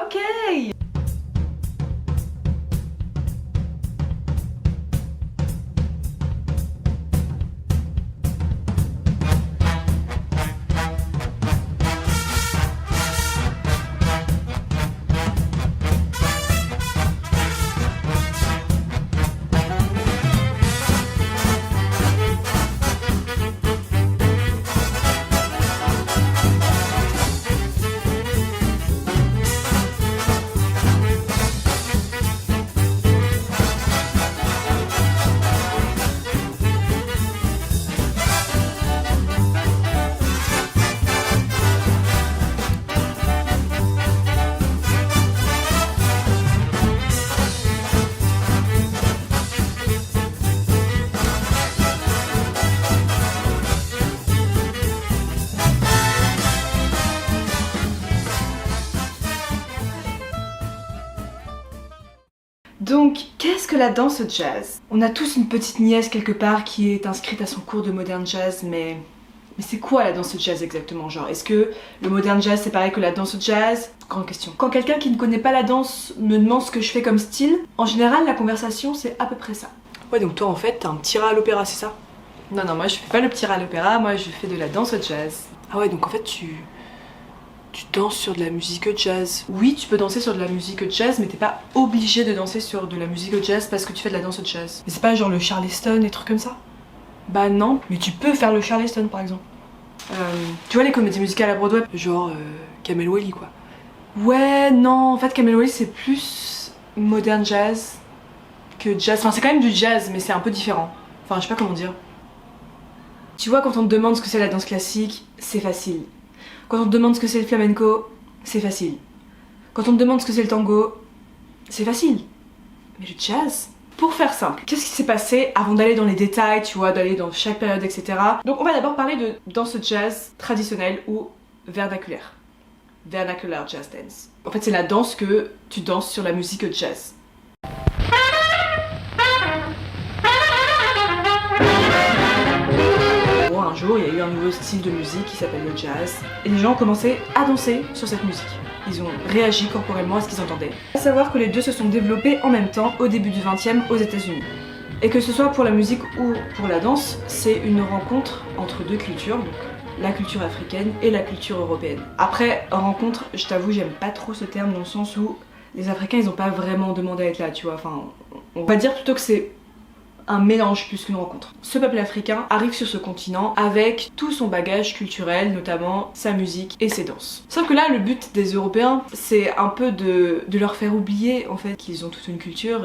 Ok. Donc, qu'est-ce que la danse jazz? On a tous une petite nièce quelque part qui est inscrite à son cours de modern jazz, mais c'est quoi la danse jazz exactement? Genre, est-ce que le modern jazz c'est pareil que la danse jazz? Grande question. Quand quelqu'un qui ne connaît pas la danse me demande ce que je fais comme style, en général la conversation c'est à peu près ça. Ouais, donc toi en fait t'as un petit rat à l'opéra, c'est ça? Non, moi je fais pas le petit rat à l'opéra, moi je fais de la danse jazz. Ah ouais, donc en fait tu danses sur de la musique jazz. Oui, tu peux danser sur de la musique jazz, mais t'es pas obligé de danser sur de la musique jazz parce que tu fais de la danse jazz. Mais c'est pas genre le charleston et trucs comme ça? Bah non, mais tu peux faire le charleston par exemple. Tu vois les comédies musicales à Broadway, genre Kamel Wally quoi. Ouais, non, en fait Kamel Wally c'est plus modern jazz que jazz. Enfin c'est quand même du jazz, mais c'est un peu différent. Enfin je sais pas comment dire. Tu vois, quand on te demande ce que c'est la danse classique, c'est facile. Quand on te demande ce que c'est le flamenco, c'est facile. Quand on te demande ce que c'est le tango, c'est facile. Mais le jazz? Pour faire simple, qu'est-ce qui s'est passé avant d'aller dans les détails, tu vois, d'aller dans chaque période, etc. Donc on va d'abord parler de danse jazz traditionnelle ou vernaculaire. Vernacular jazz dance. En fait c'est la danse que tu danses sur la musique jazz. Un jour, il y a eu un nouveau style de musique qui s'appelle le jazz, et les gens ont commencé à danser sur cette musique. Ils ont réagi corporellement à ce qu'ils entendaient. À savoir que les deux se sont développés en même temps au début du 20e aux États-Unis. Et que ce soit pour la musique ou pour la danse, c'est une rencontre entre deux cultures, donc la culture africaine et la culture européenne. Après, rencontre, je t'avoue, j'aime pas trop ce terme dans le sens où les Africains, ils ont pas vraiment demandé à être là, tu vois. Enfin, on va dire plutôt que c'est un mélange plus qu'une rencontre. Ce peuple africain arrive sur ce continent avec tout son bagage culturel, notamment sa musique et ses danses. Sauf que là, le but des Européens, c'est un peu de leur faire oublier en fait qu'ils ont toute une culture.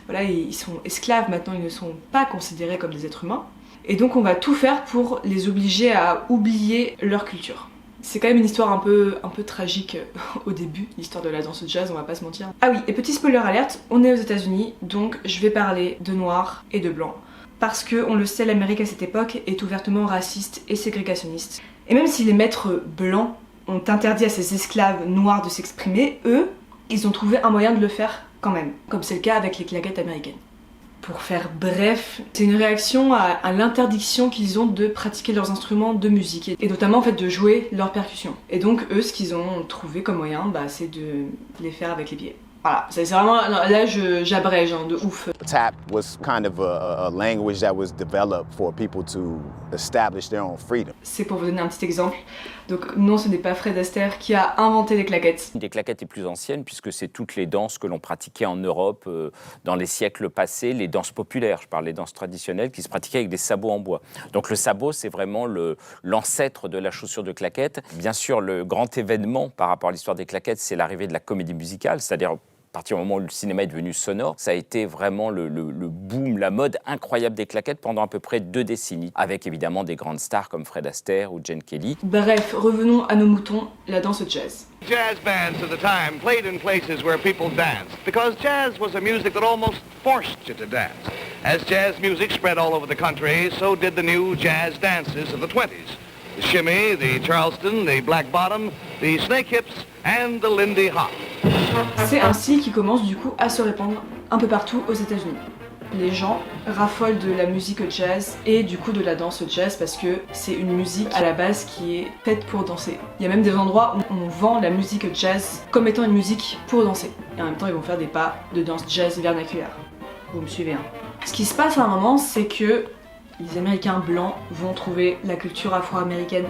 Voilà, ils sont esclaves maintenant, ils ne sont pas considérés comme des êtres humains. Et donc on va tout faire pour les obliger à oublier leur culture. C'est quand même une histoire un peu tragique au début, l'histoire de la danse jazz, on va pas se mentir. Ah oui, et petit spoiler alerte, on est aux États-Unis, donc je vais parler de noirs et de blancs. Parce que, on le sait, l'Amérique à cette époque est ouvertement raciste et ségrégationniste. Et même si les maîtres blancs ont interdit à ces esclaves noirs de s'exprimer, eux, ils ont trouvé un moyen de le faire quand même. Comme c'est le cas avec les claquettes américaines. Pour faire bref, c'est une réaction à l'interdiction qu'ils ont de pratiquer leurs instruments de musique et notamment en fait de jouer leurs percussions. Et donc eux, ce qu'ils ont trouvé comme moyen, c'est de les faire avec les pieds. Voilà, c'est vraiment, là j'abrège de ouf. Tap was kind of a language that was developed for people to establish their own freedom. C'est pour vous donner un petit exemple. Donc non, ce n'est pas Fred Astaire qui a inventé les claquettes. Une des claquettes les plus anciennes puisque c'est toutes les danses que l'on pratiquait en Europe dans les siècles passés, les danses populaires, je parle des danses traditionnelles qui se pratiquaient avec des sabots en bois. Donc le sabot, c'est vraiment l'ancêtre de la chaussure de claquette. Bien sûr, le grand événement par rapport à l'histoire des claquettes, c'est l'arrivée de la comédie musicale, c'est-à-dire à partir du moment où le cinéma est devenu sonore, ça a été vraiment le boom, la mode incroyable des claquettes pendant à peu près 2 décennies, avec évidemment des grandes stars comme Fred Astaire ou Gene Kelly. Bref, revenons à nos moutons, la danse jazz. Jazz bands of the time played in places where people danced, because jazz was a music that almost forced you to dance. As jazz music spread all over the country, so did the new jazz dances of the 20s. The shimmy, the Charleston, the black bottom, the snake hips, and the Lindy Hop. C'est un style qui commence du coup à se répandre un peu partout aux États-Unis. les gens raffolent de la musique jazz et du coup de la danse jazz parce que c'est une musique à la base qui est faite pour danser. Il y a même des endroits où on vend la musique jazz comme étant une musique pour danser. Et en même temps ils vont faire des pas de danse jazz vernaculaire. Vous me suivez, hein. Ce qui se passe à un moment, c'est que les Américains blancs vont trouver la culture afro-américaine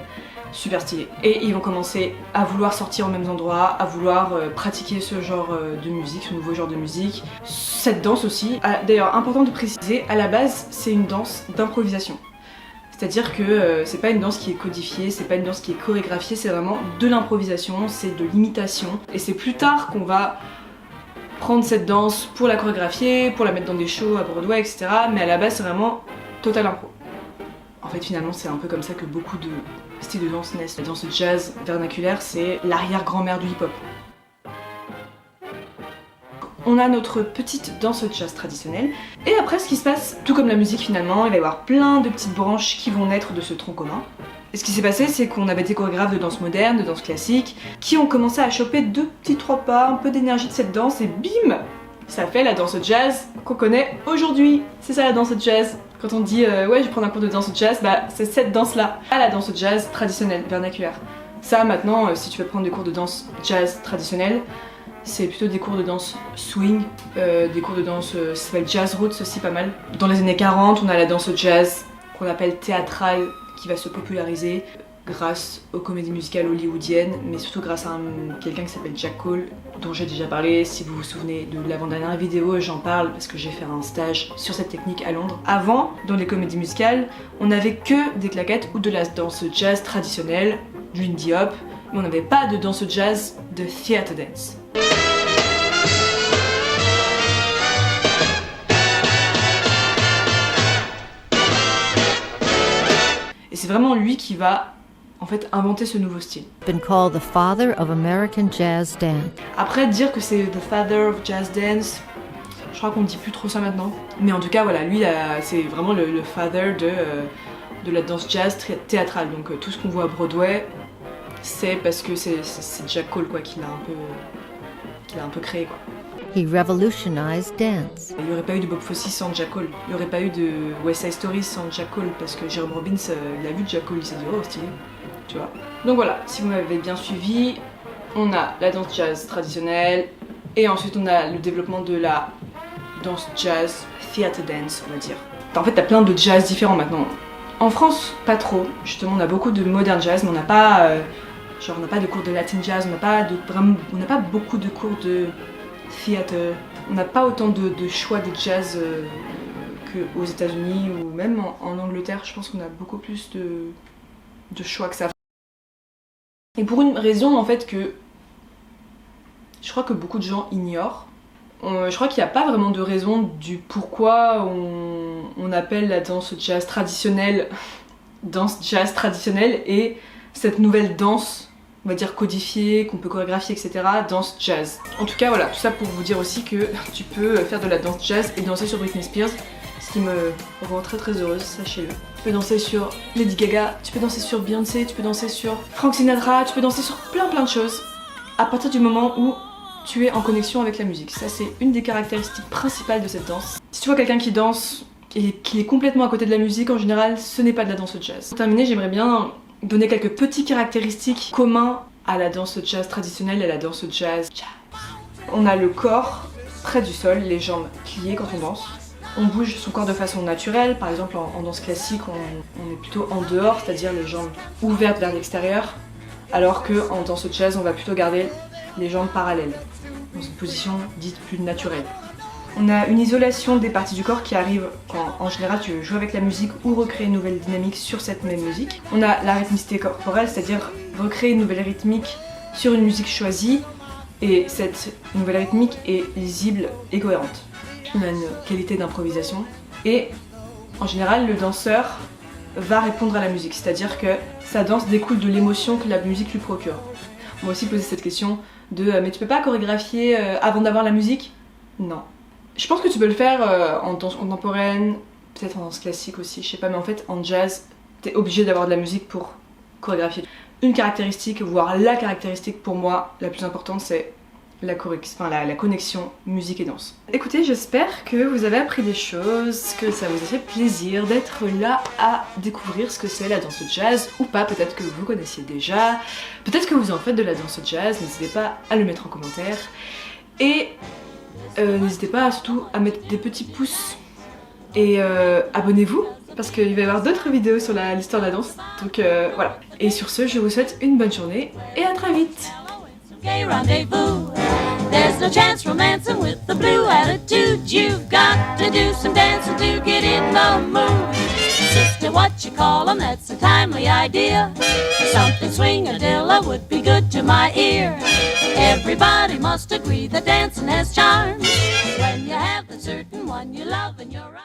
super stylée. Et ils vont commencer à vouloir sortir aux mêmes endroits, à vouloir pratiquer ce genre de musique, ce nouveau genre de musique. Cette danse aussi, d'ailleurs important de préciser, à la base c'est une danse d'improvisation. C'est-à-dire que c'est pas une danse qui est codifiée, c'est pas une danse qui est chorégraphiée, c'est vraiment de l'improvisation, c'est de l'imitation. Et c'est plus tard qu'on va prendre cette danse pour la chorégraphier, pour la mettre dans des shows à Broadway, etc. Mais à la base c'est vraiment total impro. En fait finalement c'est un peu comme ça que beaucoup de styles de danse naissent. La danse jazz vernaculaire c'est l'arrière-grand-mère du hip-hop. On a notre petite danse jazz traditionnelle et après ce qui se passe, tout comme la musique finalement, il va y avoir plein de petites branches qui vont naître de ce tronc commun. Et ce qui s'est passé c'est qu'on avait des chorégraphes de danse moderne, de danse classique qui ont commencé à choper 2 petits 3 pas, un peu d'énergie de cette danse et bim, ça fait la danse jazz qu'on connaît aujourd'hui. C'est ça la danse jazz. Quand on dit ouais je vais prendre un cours de danse jazz, bah c'est cette danse là, la danse jazz traditionnelle, vernaculaire. Ça maintenant si tu veux prendre des cours de danse jazz traditionnelle, c'est plutôt des cours de danse swing, des cours de danse, ça s'appelle jazz roots aussi pas mal. Dans les années 40 on a la danse jazz qu'on appelle théâtrale qui va se populariser grâce aux comédies musicales hollywoodiennes, mais surtout grâce à quelqu'un qui s'appelle Jack Cole, dont j'ai déjà parlé. Si vous vous souvenez de l'avant-dernière vidéo, j'en parle parce que j'ai fait un stage sur cette technique à Londres. Avant, dans les comédies musicales, on n'avait que des claquettes ou de la danse jazz traditionnelle, du indie hop, mais on n'avait pas de danse jazz de theater dance. Et c'est vraiment lui qui va en fait inventer ce nouveau style. Been called the father of American jazz dance. Après dire que c'est the father of jazz dance, je crois qu'on ne dit plus trop ça maintenant. Mais en tout cas voilà, lui c'est vraiment le father de la danse jazz théâtrale. Donc tout ce qu'on voit à Broadway, c'est parce que c'est Jack Cole quoi qui l'a un peu créé quoi. He revolutionized dance. Il n'y aurait pas eu de Bob Fosse sans Jack Cole. Il n'y aurait pas eu de West Side Story sans Jack Cole parce que Jerome Robbins, il a vu Jack Cole, il s'est dit oh stylé, tu vois. Donc voilà, si vous m'avez bien suivi, on a la danse jazz traditionnelle et ensuite on a le développement de la danse jazz theater dance, on va dire. En fait, t'as plein de jazz différents maintenant. En France, pas trop. Justement, on a beaucoup de modern jazz, mais on n'a pas, on n'a pas de cours de Latin jazz, on n'a pas beaucoup de cours de theater. On n'a pas autant de choix de jazz qu'aux États-Unis ou même en Angleterre. Je pense qu'on a beaucoup plus de choix que ça. Et pour une raison en fait que je crois que beaucoup de gens ignorent. Je crois qu'il n'y a pas vraiment de raison du pourquoi on appelle la danse jazz traditionnelle et cette nouvelle danse, on va dire codifiée, qu'on peut chorégraphier, etc., danse jazz. En tout cas voilà, tout ça pour vous dire aussi que tu peux faire de la danse jazz et danser sur Britney Spears, ce qui me rend très très heureuse, sachez-le. Tu peux danser sur Lady Gaga, tu peux danser sur Beyoncé, tu peux danser sur Frank Sinatra, tu peux danser sur plein de choses, à partir du moment où tu es en connexion avec la musique. Ça c'est une des caractéristiques principales de cette danse. Si tu vois quelqu'un qui danse et qui est complètement à côté de la musique, en général, ce n'est pas de la danse jazz. Pour terminer, j'aimerais bien donner quelques petites caractéristiques communs à la danse jazz traditionnelle et à la danse jazz. On a le corps près du sol, les jambes pliées quand on danse. On bouge son corps de façon naturelle, par exemple en danse classique, on est plutôt en dehors, c'est-à-dire les jambes ouvertes vers l'extérieur, alors qu'en danse jazz, on va plutôt garder les jambes parallèles, dans une position dite plus naturelle. On a une isolation des parties du corps qui arrive quand en général tu veux jouer avec la musique ou recréer une nouvelle dynamique sur cette même musique. On a la rythmicité corporelle, c'est-à-dire recréer une nouvelle rythmique sur une musique choisie et cette nouvelle rythmique est lisible et cohérente. On a une qualité d'improvisation et en général le danseur va répondre à la musique, c'est-à-dire que sa danse découle de l'émotion que la musique lui procure. On m'a aussi posé cette question de mais tu peux pas chorégraphier avant d'avoir la musique? Non. Je pense que tu peux le faire en danse contemporaine, peut-être en danse classique aussi, je sais pas, mais en fait en jazz, t'es obligé d'avoir de la musique pour chorégraphier. Une caractéristique, voire la caractéristique pour moi la plus importante, c'est la connexion musique et danse. Écoutez, j'espère que vous avez appris des choses, que ça vous a fait plaisir d'être là à découvrir ce que c'est la danse jazz, ou pas, peut-être que vous connaissiez déjà, peut-être que vous en faites de la danse jazz, n'hésitez pas à le mettre en commentaire, et n'hésitez pas surtout à mettre des petits pouces, et abonnez-vous, parce qu'il va y avoir d'autres vidéos sur l'histoire de la danse, donc voilà. Et sur ce, je vous souhaite une bonne journée, et à très vite. Gay rendezvous. There's no chance romancing with the blue attitude. You've got to do some dancing to get in the mood. Sister, what you call 'em, that's a timely idea. Something swing-a-dilla would be good to my ear. Everybody must agree that dancing has charms when you have the certain one you love and you're